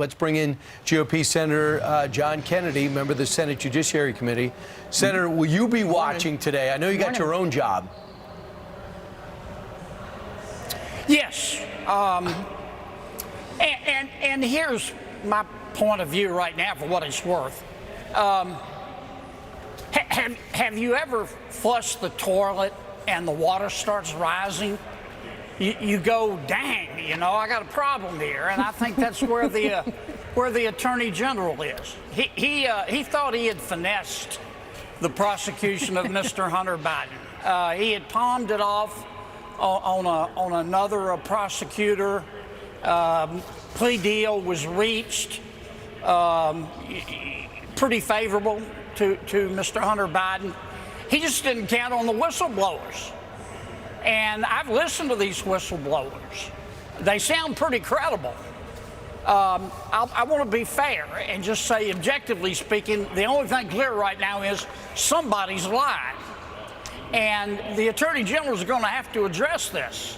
Let's bring in GOP Senator John Kennedy, member of the Senate Judiciary Committee. Senator, will you be watching today? I know you got your own job. Yes. And here's my point of view right now for what it's worth. Have you ever flushed the toilet and the water starts rising? You go, dang, you know, I got a problem here, and I think that's where the Attorney General is. He thought he had finessed the prosecution of Mr. Hunter Biden. He had palmed it off on another prosecutor. Plea deal was reached, pretty favorable to Mr. Hunter Biden. He just didn't count on the whistleblowers. And I've listened to these whistleblowers. They sound pretty credible. I want to be fair and just say, objectively speaking, the only thing clear right now is somebody's lying. And the Attorney General is going to have to address this.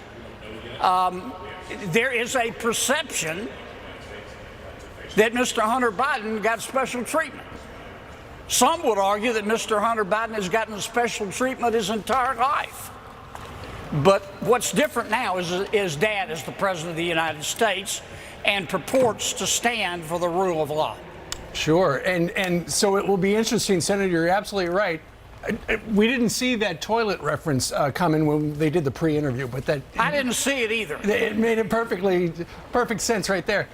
There is a perception that Mr. Hunter Biden got special treatment. Some would argue that Mr. Hunter Biden has gotten special treatment his entire life. But what's different now is Dad is the President of the United States and purports to stand for the rule of law. Sure. And so it will be interesting, Senator, you're absolutely right. We didn't see that toilet reference coming when they did the pre-interview, but that... I didn't see it either. It made it perfect sense right there.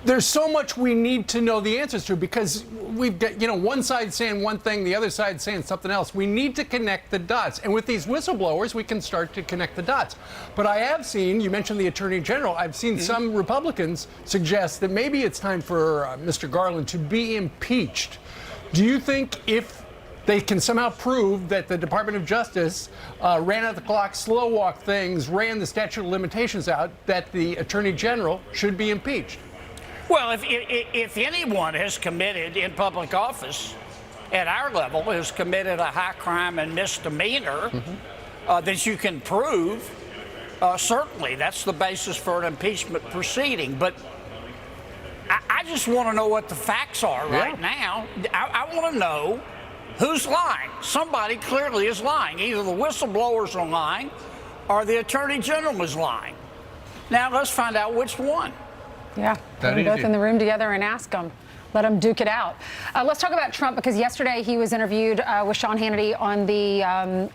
There's so much we need to know the answers to because we've got, one side saying one thing, the other side saying something else. We need to connect the dots. And with these whistleblowers, we can start to connect the dots. But I have seen, you mentioned the Attorney General, I've seen some Republicans suggest that maybe it's time for Mr. Garland to be impeached. Do you think if they can somehow prove that the Department of Justice ran out the clock, slow walked things, ran the statute of limitations out, that the Attorney General should be impeached? Well, if anyone has committed in public office at our level has committed a high crime and misdemeanor that you can prove, certainly that's the basis for an impeachment proceeding. But I just want to know what the facts are right now. I want to know who's lying. Somebody clearly is lying. Either the whistleblowers are lying or the Attorney General is lying. Now let's find out which one. Yeah, put them both in the room together and ask them. Let them duke it out. Let's talk about Trump because yesterday he was interviewed with Sean Hannity on the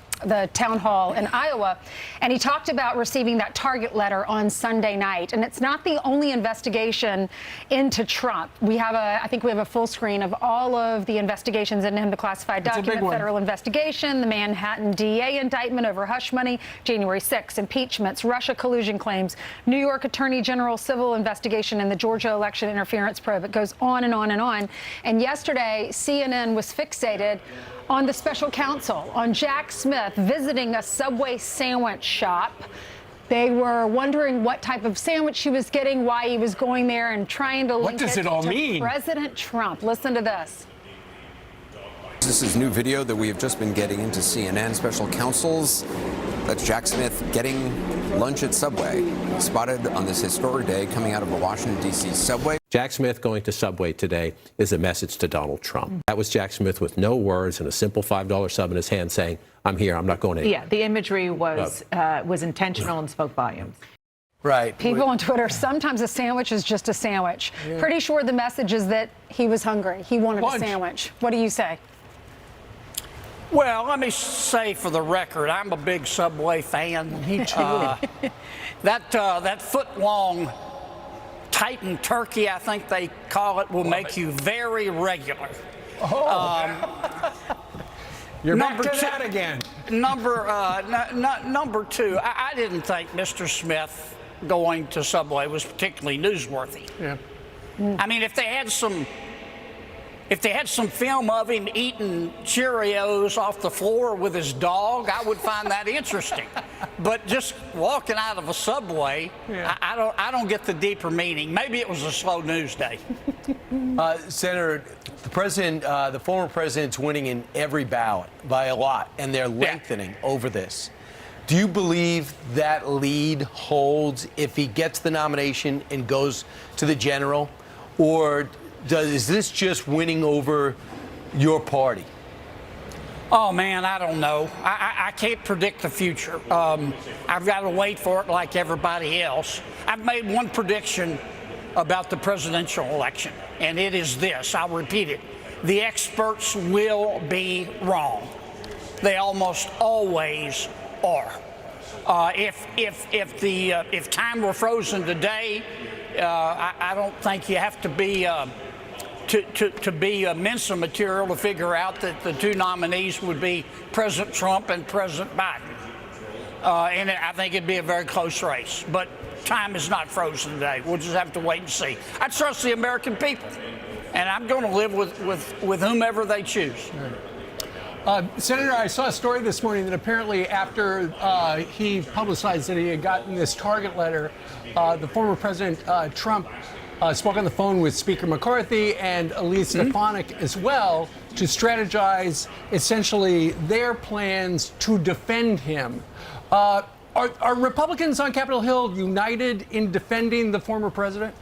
town hall in Iowa, and he talked about receiving that Target letter on Sunday night. And it's not the only investigation into Trump. We have I think we have a full screen of all of the investigations into him, the classified document, federal investigation, the Manhattan DA indictment over hush money, January 6th, impeachments, Russia collusion claims, New York Attorney General civil investigation, and the Georgia election interference probe. It goes on and on and on. And yesterday, CNN was fixated on the special counsel, on Jack Smith visiting a Subway sandwich shop. They were wondering what type of sandwich he was getting, why he was going there, and trying to link it all to President Trump. Listen to this. This is new video that we have just been getting into CNN special counsels. That's Jack Smith getting lunch at Subway, spotted on this historic day coming out of a Washington, D.C. subway. Jack Smith going to Subway today is a message to Donald Trump. That was Jack Smith with no words and a simple $5 sub in his hand saying, I'm here, I'm not going anywhere. Yeah, the imagery was intentional and spoke volumes. Right. People on Twitter, sometimes a sandwich is just a sandwich. Yeah. Pretty sure the message is that he was hungry. He wanted a sandwich. What do you say? Well, let me say for the record, I'm a big Subway fan. Me too. That foot-long Titan turkey, I think they call it, will make you very regular. You're back to that again. Number two, I didn't think Mr. Smith going to Subway was particularly newsworthy. Yeah. I mean, if they had some film of him eating Cheerios off the floor with his dog, I would find that interesting. But just walking out of a Subway, I don't get the deeper meaning. Maybe it was a slow news day. Senator, the former president's winning in every ballot by a lot, and they're lengthening over this. Do you believe that lead holds if he gets the nomination and goes to the general? Or is this just winning over your party? Oh, man, I don't know. I can't predict the future. I've got to wait for it like everybody else. I've made one prediction about the presidential election, and it is this. I'll repeat it. The experts will be wrong. They almost always are. If time were frozen today, I don't think you have to be to be a Mensa material to figure out that the two nominees would be President Trump and President Biden. And I think it'd be a very close race. But time is not frozen today. We'll just have to wait and see. I trust the American people, and I'm going to live with whomever they choose. Senator, I saw a story this morning that apparently after he publicized that he had gotten this target letter, the former President Trump spoke on the phone with Speaker McCarthy and Elise Stefanik as well to strategize essentially their plans to defend him. Are Republicans on Capitol Hill united in defending the former president?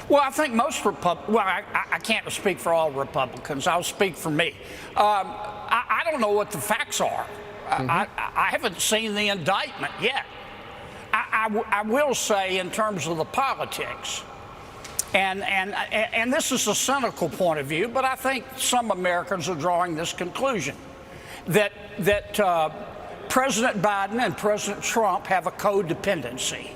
Well, I think most Republicans, well, I can't speak for all Republicans. I'll speak for me. I don't know what the facts are. I haven't seen the indictment yet. I will say in terms of the politics, and this is a cynical point of view, but I think some Americans are drawing this conclusion that President Biden and President Trump have a codependency.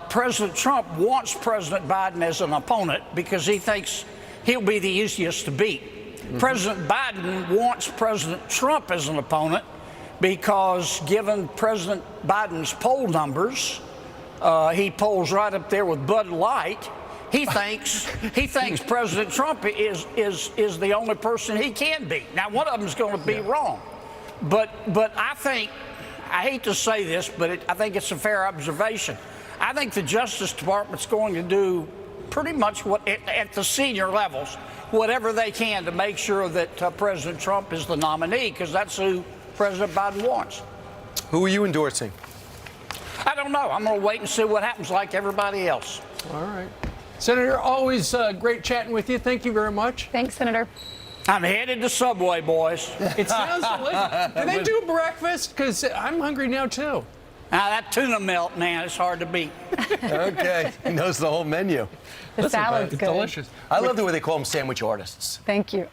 President Trump wants President Biden as an opponent because he thinks he'll be the easiest to beat. President Biden wants President Trump as an opponent because, given President Biden's poll numbers, he polls right up there with Bud Light. He thinks President Trump is the only person he can beat. Now, one of them is going to be wrong, but I think, I hate to say this, but I think it's a fair observation. I think the Justice Department's going to do pretty much what at the senior levels, whatever they can to make sure that President Trump is the nominee, because that's who President Biden wants. Who are you endorsing? I don't know. I'm going to wait and see what happens like everybody else. All right. Senator, always great chatting with you. Thank you very much. Thanks, Senator. I'm headed to Subway, boys. It sounds delicious. Do they do breakfast? Because I'm hungry now, too. Now, that tuna melt, man, it's hard to beat. Okay. He knows the whole menu. The salad's It's good. delicious. I love the way they call them sandwich artists. Thank you.